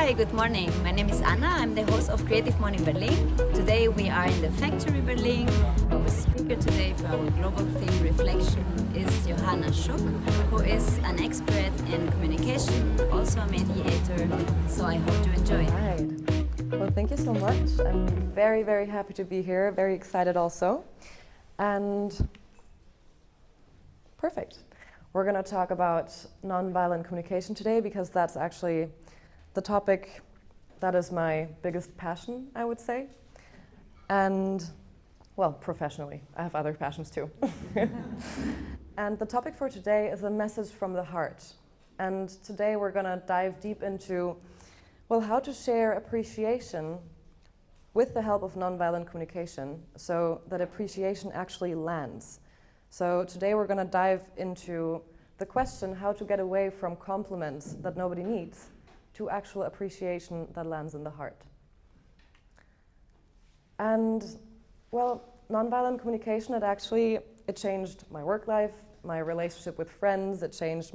Hi, good morning. My name is Anna. I'm the host of Creative Morning Berlin. Today we are in the Factory Berlin. Our speaker today for our global theme reflection is Johanna Schuck, who is an expert in communication, also a mediator. So I hope you enjoy. All right. Well, thank you so much. I'm very, very happy to be here. Very excited also. And perfect. We're going to talk about nonviolent communication today because that's actually the topic that is my biggest passion, I would say. And, well, professionally, I have other passions too. And the topic for today is a message from the heart. And today we're going to dive deep into, well, how to share appreciation with the help of nonviolent communication so that appreciation actually lands. So today we're going to dive into the question how to get away from compliments that nobody needs to actual appreciation that lands in the heart. And, well, nonviolent communication, it changed my work life, my relationship with friends, it changed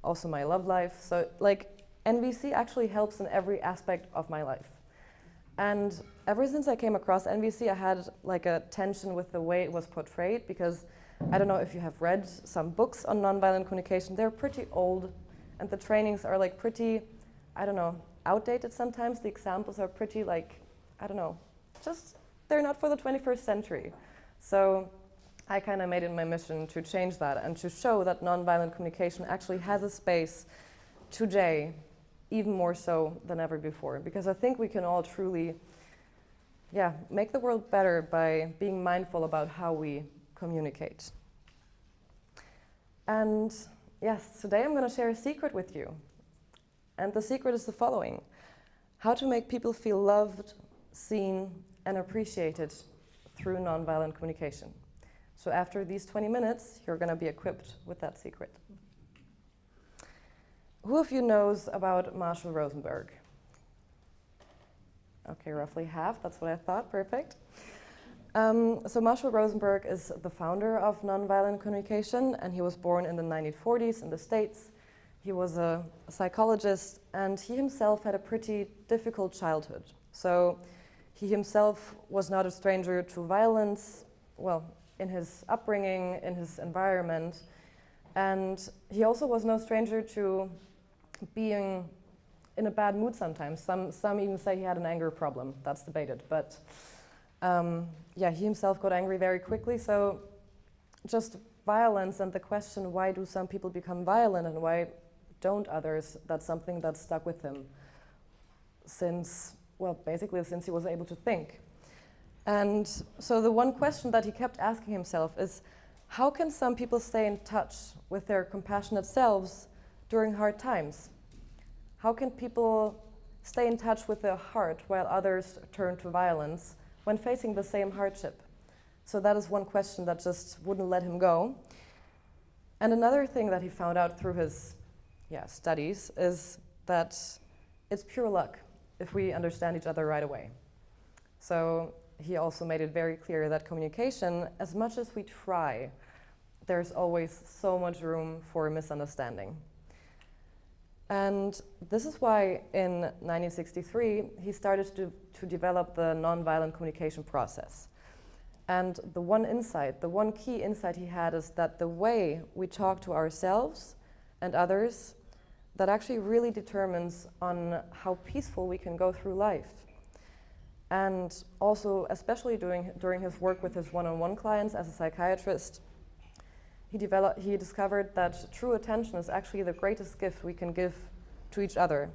also my love life. So, like, NVC actually helps in every aspect of my life. And ever since I came across NVC, I had like a tension with the way it was portrayed because I don't know if you have read some books on nonviolent communication. They're pretty old and the trainings are like pretty, I don't know, outdated sometimes. The examples are pretty like, I don't know, just they're not for the 21st century. So I kind of made it my mission to change that and to show that nonviolent communication actually has a space today, even more so than ever before. Because I think we can all truly, make the world better by being mindful about how we communicate. And yes, today I'm going to share a secret with you. And the secret is the following: how to make people feel loved, seen, and appreciated through nonviolent communication. So after these 20 minutes, you're going to be equipped with that secret. Who of you knows about Marshall Rosenberg? Okay, roughly half, that's what I thought, perfect. So Marshall Rosenberg is the founder of nonviolent communication, and he was born in the 1940s in the States. He was a psychologist, and he himself had a pretty difficult childhood. So he himself was not a stranger to violence, well, in his upbringing, in his environment. And he also was no stranger to being in a bad mood sometimes. Some even say he had an anger problem. That's debated. But he himself got angry very quickly. So just violence and the question, why do some people become violent and why don't others, that's something that stuck with him basically since he was able to think. And so the one question that he kept asking himself is, how can some people stay in touch with their compassionate selves during hard times? How can people stay in touch with their heart while others turn to violence when facing the same hardship? So that is one question that just wouldn't let him go. And another thing that he found out through his studies is that it's pure luck if we understand each other right away. So he also made it very clear that communication, as much as we try, there's always so much room for misunderstanding. And this is why in 1963 he started to develop the nonviolent communication process. And the one key insight he had is that the way we talk to ourselves and others, that actually really determines on how peaceful we can go through life. And also, especially during his work with his one-on-one clients as a psychiatrist, he discovered that true attention is actually the greatest gift we can give to each other.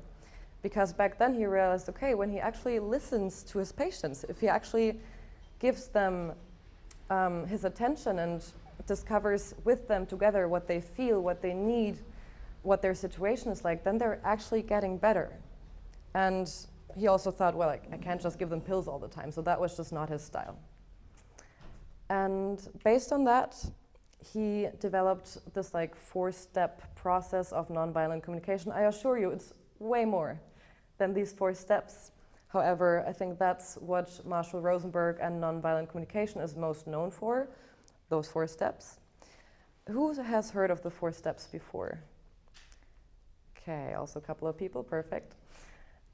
Because back then he realized, okay, when he actually listens to his patients, if he actually gives them his attention and discovers with them together what they feel, what they need, what their situation is like, then they're actually getting better. And he also thought, well, I can't just give them pills all the time, so that was just not his style. And based on that, he developed this 4-step process of nonviolent communication. I assure you, it's way more than these 4 steps. However, I think that's what Marshall Rosenberg and nonviolent communication is most known for, those 4 steps. Who has heard of the 4 steps before? Okay, also a couple of people, perfect.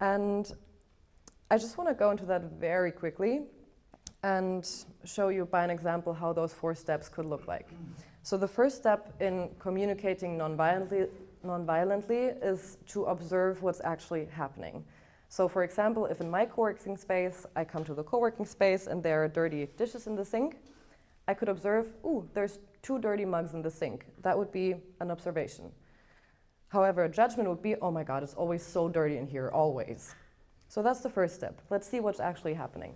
And I just want to go into that very quickly and show you by an example how those 4 steps could look like. So the first step in communicating non-violently is to observe what's actually happening. So for example, if in my co-working space, I come to the co-working space and there are dirty dishes in the sink, I could observe, ooh, there's 2 dirty mugs in the sink. That would be an observation. However, a judgment would be, oh my God, it's always so dirty in here, always. So that's the first step. Let's see what's actually happening.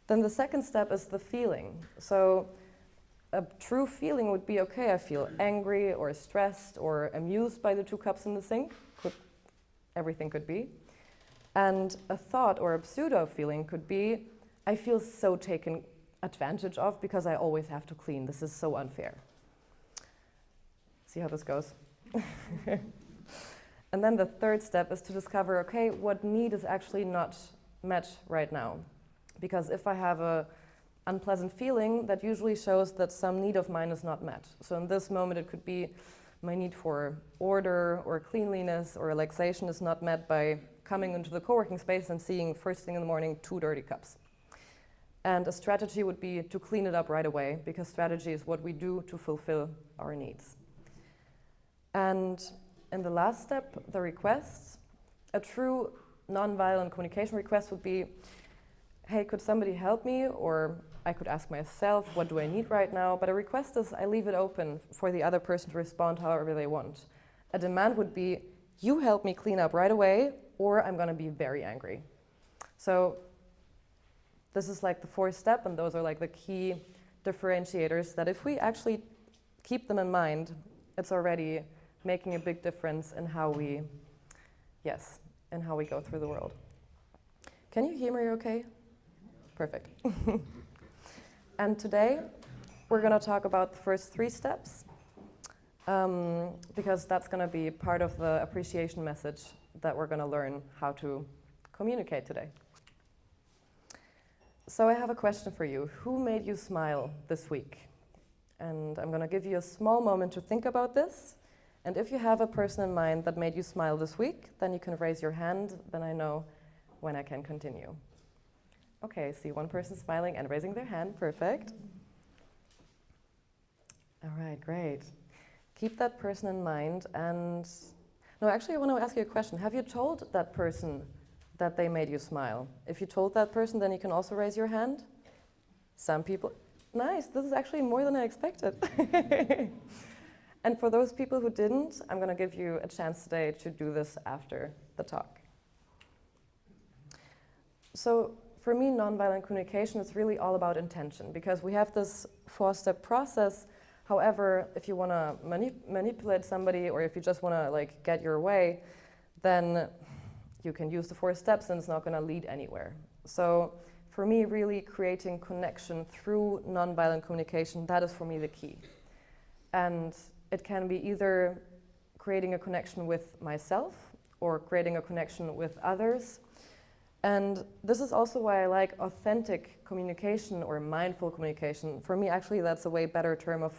Then the second step is the feeling. So a true feeling would be, okay, I feel angry or stressed or amused by the 2 cups in the sink. Everything could be. And a thought or a pseudo feeling could be, I feel so taken advantage of because I always have to clean. This is so unfair. See how this goes? And then the third step is to discover, okay, what need is actually not met right now? Because if I have an unpleasant feeling, that usually shows that some need of mine is not met. So in this moment, it could be my need for order or cleanliness or relaxation is not met by coming into the co-working space and seeing first thing in the morning 2 dirty cups. And a strategy would be to clean it up right away, because strategy is what we do to fulfill our needs. And in the last step, the requests, a true nonviolent communication request would be, hey, could somebody help me? Or I could ask myself, what do I need right now? But a request is, I leave it open for the other person to respond however they want. A demand would be, you help me clean up right away, or I'm going to be very angry. So this is like the 4th step, and those are like the key differentiators that if we actually keep them in mind, it's already making a big difference in how we, in how we go through the world. Can you hear me okay? Perfect. And today, we're going to talk about the first 3 steps, because that's going to be part of the appreciation message that we're going to learn how to communicate today. So I have a question for you. Who made you smile this week? And I'm going to give you a small moment to think about this. And if you have a person in mind that made you smile this week, then you can raise your hand. Then I know when I can continue. Okay, see one person smiling and raising their hand. Perfect. All right, great. Keep that person in mind. And no, actually, I want to ask you a question. Have you told that person that they made you smile? If you told that person, then you can also raise your hand. Some people, nice, this is actually more than I expected. And for those people who didn't, I'm going to give you a chance today to do this after the talk. So for me, nonviolent communication is really all about intention, because we have this 4-step process. However, if you want to manipulate somebody, or if you just want to like get your way, then you can use the 4 steps and it's not going to lead anywhere. So for me, really creating connection through nonviolent communication, that is for me the key. And it can be either creating a connection with myself or creating a connection with others. And this is also why I like authentic communication or mindful communication. For me, actually, that's a way better term of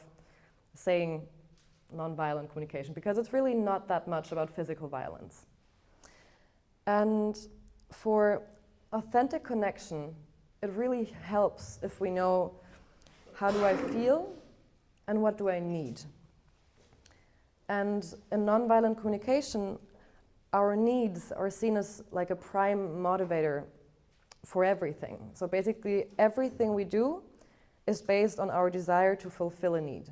saying nonviolent communication, because it's really not that much about physical violence. And for authentic connection, it really helps if we know, how do I feel and what do I need? And in nonviolent communication, our needs are seen as like a prime motivator for everything. So basically, everything we do is based on our desire to fulfill a need,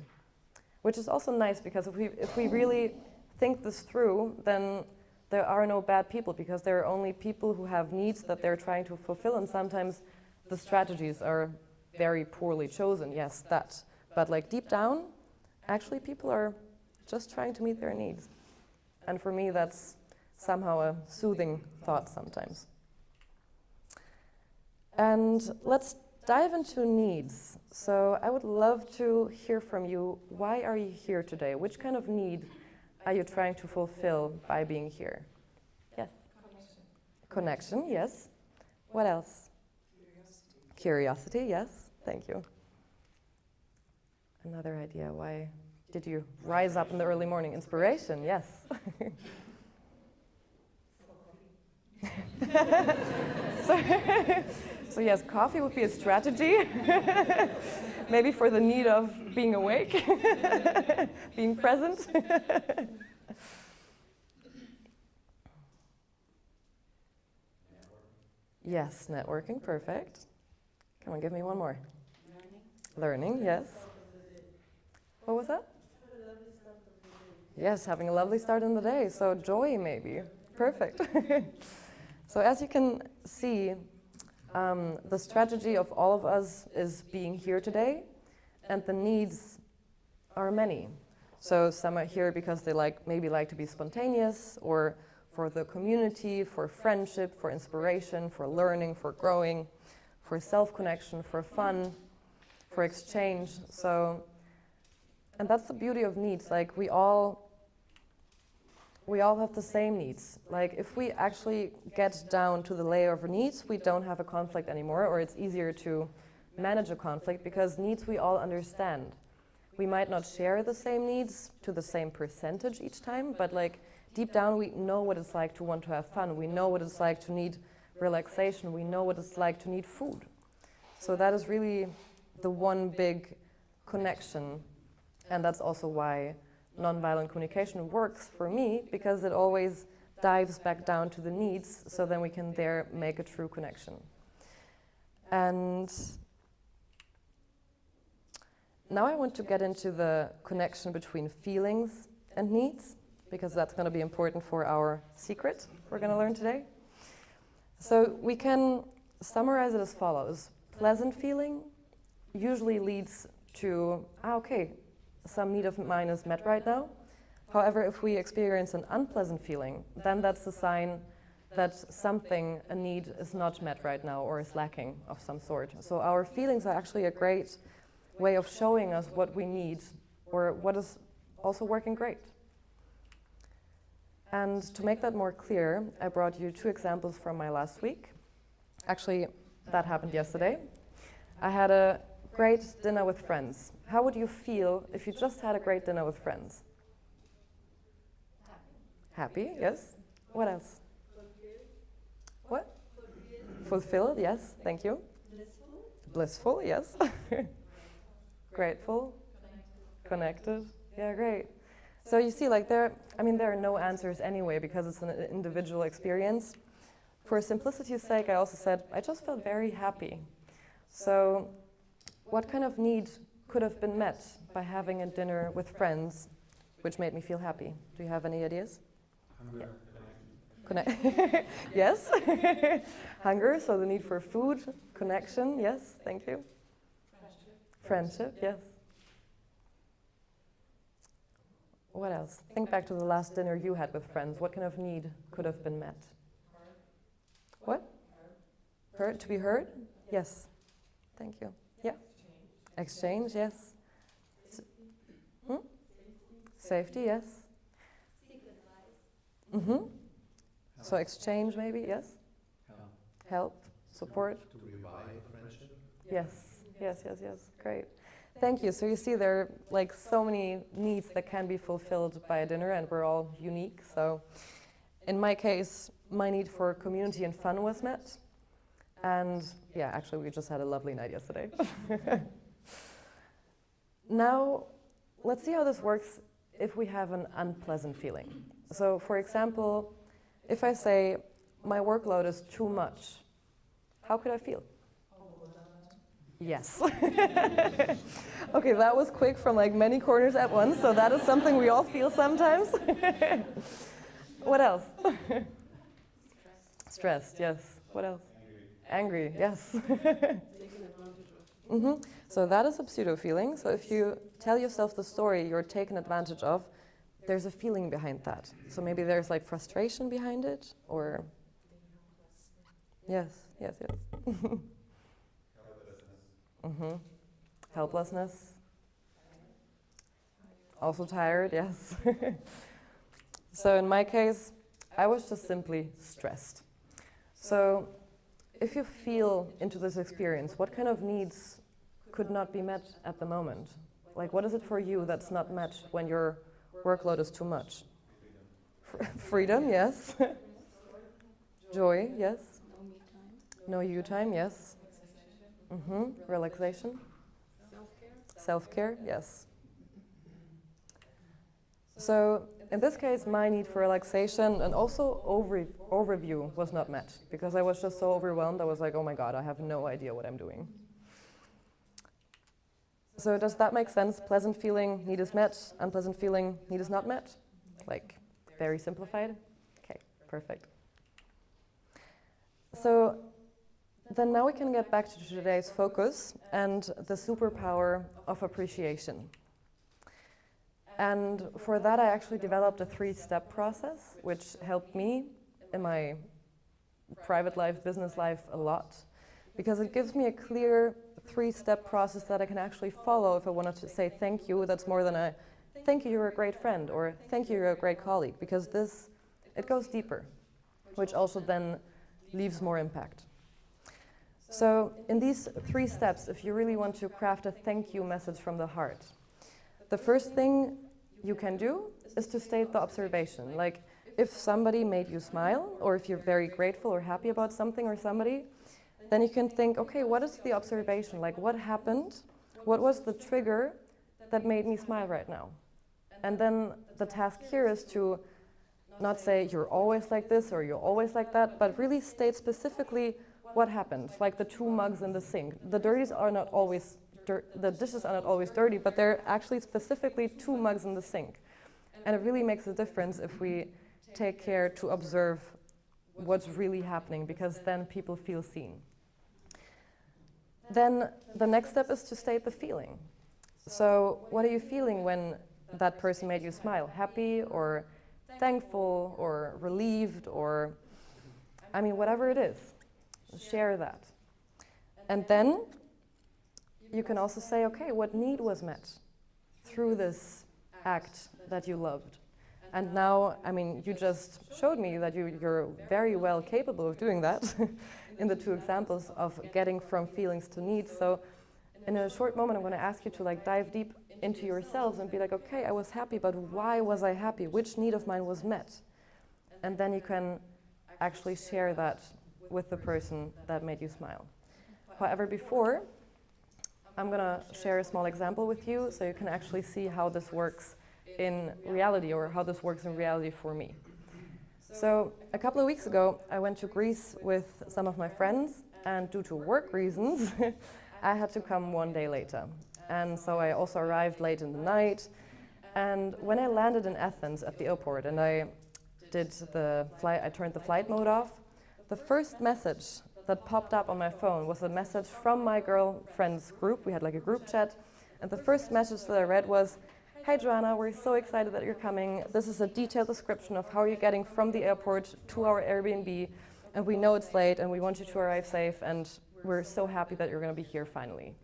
which is also nice, because if we really think this through, then there are no bad people, because there are only people who have needs that they're trying to fulfill, and sometimes the strategies are very poorly chosen, yes, that. But like deep down, actually people are just trying to meet their needs. And for me, that's somehow a soothing thought sometimes. And let's dive into needs. So I would love to hear from you. Why are you here today? Which kind of need are you trying to fulfill by being here? Yes? Connection, yes. What else? Curiosity, yes. Thank you. Another idea, why did you rise up in the early morning? Inspiration, yes. So yes, coffee would be a strategy, maybe for the need of being awake, being present. Yes, networking, perfect. Come on, give me one more. Learning, yes. What was that? Yes, having a lovely start in the day. So joy, maybe. Perfect. So as you can see, the strategy of all of us is being here today, and the needs are many. So some are here because they maybe like to be spontaneous, or for the community, for friendship, for inspiration, for learning, for growing, for self-connection, for fun, for exchange. So, and that's the beauty of needs. Like we all have the same needs. Like if we actually get down to the layer of needs, we don't have a conflict anymore, or it's easier to manage a conflict because needs we all understand. We might not share the same needs to the same percentage each time, but like deep down we know what it's like to want to have fun. We know what it's like to need relaxation. We know what it's like to need food. So that is really the one big connection. And that's also why nonviolent communication works for me, because it always dives back down to the needs, so then we can there make a true connection. And now I want to get into the connection between feelings and needs, because that's going to be important for our secret we're going to learn today. So we can summarize it as follows. Pleasant feeling usually leads to, okay, some need of mine is met right now. However, if we experience an unpleasant feeling, then that's a sign that something, a need, is not met right now or is lacking of some sort. So our feelings are actually a great way of showing us what we need or what is also working great. And to make that more clear, I brought you 2 examples from my last week. Actually, that happened yesterday. I had a great dinner with friends. How would you feel if you just had a great dinner with friends? Happy, yes. What else? What? Fulfilled, yes, thank you. Blissful, yes. Grateful. Connected. Yeah, great. So you see, like there are no answers anyway, because it's an individual experience. For simplicity's sake, I also said, I just felt very happy. So what kind of need could have been met by having a dinner with friends, which made me feel happy? Do you have any ideas? Hunger, connection. Yes. Hunger, so the need for food, connection, yes, thank you. Friendship, yes. What else? Think back to the last dinner you had with friends. What kind of need could have been met? What? Heard? To be heard? Yes. Thank you. Yeah. Exchange, yes. Safety, yes. So exchange, maybe, yes. Help, support. To revive friendship. Yes, yes, yes, yes. Great. Thank you. So you see, there are like so many needs that can be fulfilled by a dinner, and we're all unique. So in my case, my need for community and fun was met. And yeah, actually, we just had a lovely night yesterday. Now, let's see how this works if we have an unpleasant feeling. So for example, if I say, my workload is too much, how could I feel? Yes. Okay, that was quick from like many corners at once, so that is something we all feel sometimes. What else? Stressed, yes. What else? Angry, yes. So that is a pseudo feeling. So if you tell yourself the story you're taken advantage of, there's a feeling behind that. So maybe there's like frustration behind it, or yes, yes, yes. Helplessness. Also tired, yes. So in my case, I was just simply stressed. So if you feel into this experience, what kind of needs could not be met at the moment? Like, what is it for you that's not met when your workload is too much? Freedom, yes. Joy, yes. No you time, yes. Relaxation. Self-care, yes. So in this case, my need for relaxation and also overview was not met because I was just so overwhelmed. I was like, oh my God, I have no idea what I'm doing. So does that make sense? Pleasant feeling, need is met. Unpleasant feeling, need is not met. Like, very simplified. Okay, perfect. So then now we can get back to today's focus and the superpower of appreciation. And for that, I actually developed a 3-step process, which helped me in my private life, business life a lot, because it gives me a clear 3-step process that I can actually follow if I wanted to say thank you. That's more than a thank you, you're a great friend, or thank you, you're a great colleague, because it goes deeper, which also then leaves more impact. So in these 3 steps, if you really want to craft a thank you message from the heart, the first thing you can do is to state the observation. Like if somebody made you smile, or if you're very grateful or happy about something or somebody, then you can think, okay, what is the observation? Like what happened? What was the trigger that made me smile right now? And then the task here is to not say you're always like this or you're always like that, but really state specifically what happened, like the 2 mugs in the sink. The dishes are not always dirty, but they're actually specifically 2 mugs in the sink. And it really makes a difference if we take care to observe what's really happening, because then people feel seen. Then the next step is to state the feeling. So what are you feeling when that person made you smile? Happy or thankful or relieved, or I mean, whatever it is, share that. And then you can also say, okay, what need was met through this act that you loved? And now, I mean, you just showed me that you're very well capable of doing that in the 2 examples of getting from feelings to needs. So in a short moment, I'm going to ask you to like dive deep into yourselves and be like, okay, I was happy, but why was I happy? Which need of mine was met? And then you can actually share that with the person that made you smile. However, before, I'm going to share a small example with you so you can actually see how this works in reality, or how this works in reality for me. So a couple of weeks ago, I went to Greece with some of my friends, and due to work reasons, I had to come 1 day later. And so I also arrived late in the night. And when I landed in Athens at the airport and I turned the flight mode off, the first message that popped up on my phone was a message from my girlfriend's group. We had like a group chat. And the first message that I read was, "Hey Joanna, we're so excited that you're coming. This is a detailed description of how you're getting from the airport to our Airbnb. And we know it's late and we want you to arrive safe. And we're so happy that you're going to be here finally."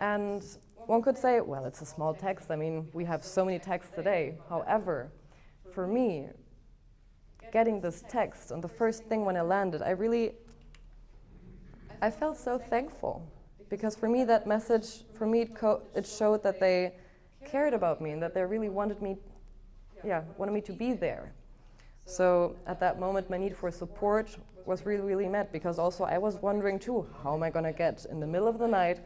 And one could say, well, it's a small text. I mean, we have so many texts today. However, for me, getting this text and the first thing when I landed, I felt so thankful, because for me that message, it showed that they cared about me and that they really wanted me to be there. So at that moment, my need for support was really, really met, because also I was wondering too, how am I going to get in the middle of the night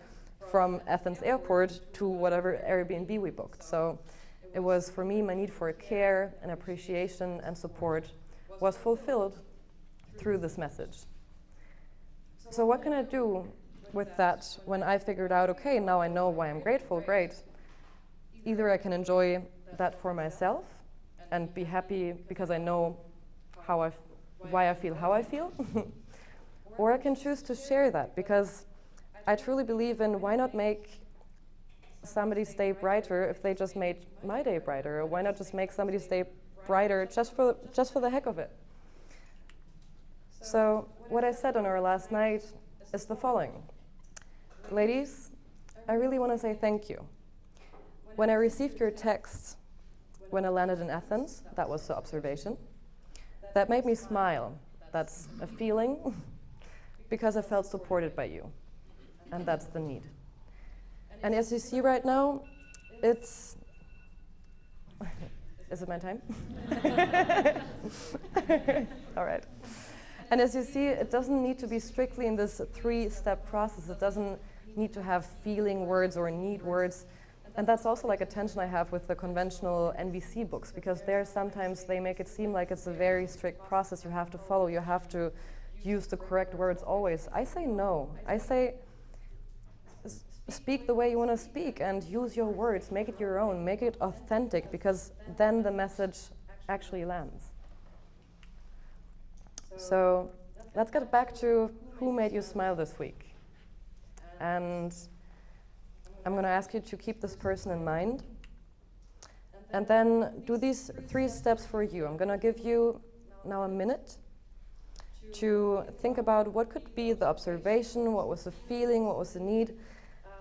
from Athens airport to whatever Airbnb we booked? So it was, for me, my need for care and appreciation and support was fulfilled through this message. So what can I do with that when I figured out, okay, now I know why I'm grateful, great. Either I can enjoy that for myself and be happy because I know why I feel how I feel, or I can choose to share that, because I truly believe in, why not make somebody's day brighter if they just made my day brighter, or why not just make somebody's day brighter just for the heck of it? So what I said on our last night is the following. Ladies, I really want to say thank you. When I received your text when I landed in Athens, that was the observation, that made me smile. That's a feeling, because I felt supported by you. And that's the need. And as you see right now, is it my time? All right. And as you see, it doesn't need to be strictly in this 3-step process. It doesn't need to have feeling words or need words. And that's also like a tension I have with the conventional NVC books, because there sometimes they make it seem like it's a very strict process you have to follow. You have to use the correct words always. I say no. I say speak the way you want to speak and use your words. Make it your own. Make it authentic, because then the message actually lands. So let's get back to who made you smile this week. And I'm going to ask you to keep this person in mind. And then do these 3 steps for you. I'm going to give you now a minute to think about what could be the observation, what was the feeling, what was the need.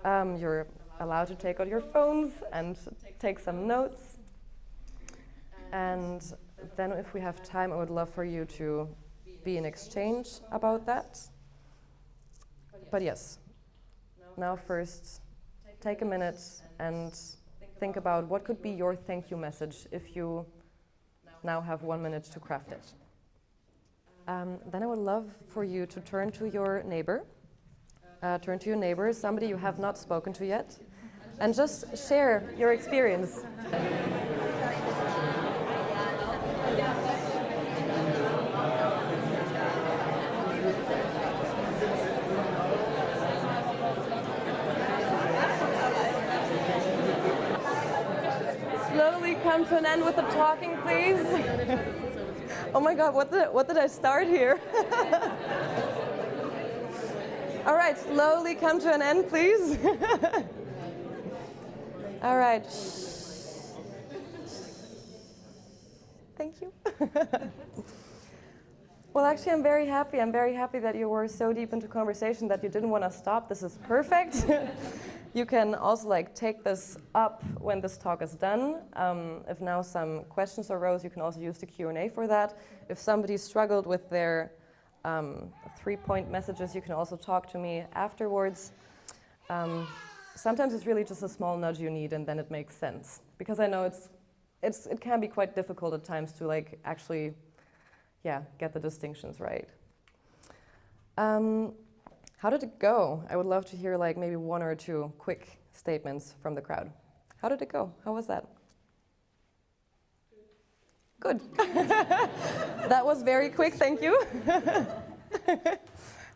You're allowed to take out your phones and take some notes. And then if we have time, I would love for you to be in exchange about that. But yes, now first, take a minute and think about what could be your thank you message if you now have 1 minute to craft it. Then I would love for you to turn to your neighbor, somebody you have not spoken to yet, and just share your experience. Slowly come to an end with the talking, please. Oh my God, what did I start here? All right, slowly come to an end, please. All right. Thank you. Well, actually, I'm very happy. I'm very happy that you were so deep into conversation that you didn't want to stop. This is perfect. You can also take this up when this talk is done. If now some questions arose, you can also use the Q&A for that. If somebody struggled with their 3-point messages, you can also talk to me afterwards. Sometimes it's really just a small nudge you need, and then it makes sense. Because I know it can be quite difficult at times to actually, get the distinctions right. How did it go? I would love to hear maybe 1 or 2 quick statements from the crowd. How did it go? How was that? Good. That was very quick, thank you.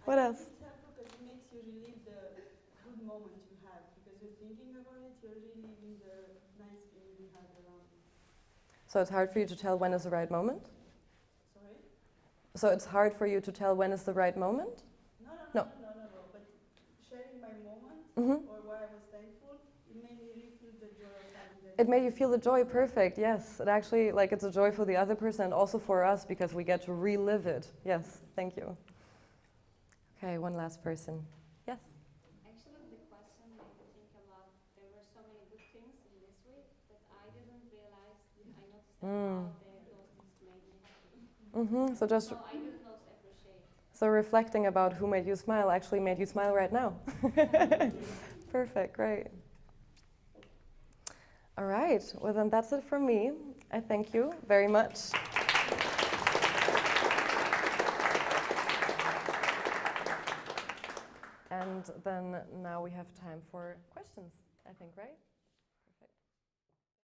What else? It's helpful because it makes you relive the good moment you had, because you're thinking about it, you're reliving the nice feeling you had around it. So it's hard for you to tell when is the right moment? Sorry? So it's hard for you to tell when is the right moment? No. But sharing my moment, or why I was thankful, it made me refeel the joy of having that. It made you feel the joy, perfect, yes. It actually, it's a joy for the other person and also for us because we get to relive it. Yes, thank you. Okay, one last person. Yes? Actually, the question made me think about there were so many good things in this week that I didn't realize, I noticed how those things made me happy. So just... So I didn't also appreciate. So reflecting about who made you smile actually made you smile right now. Perfect, great. All right, well then that's it from me. I thank you very much. And then now we have time for questions, I think, right?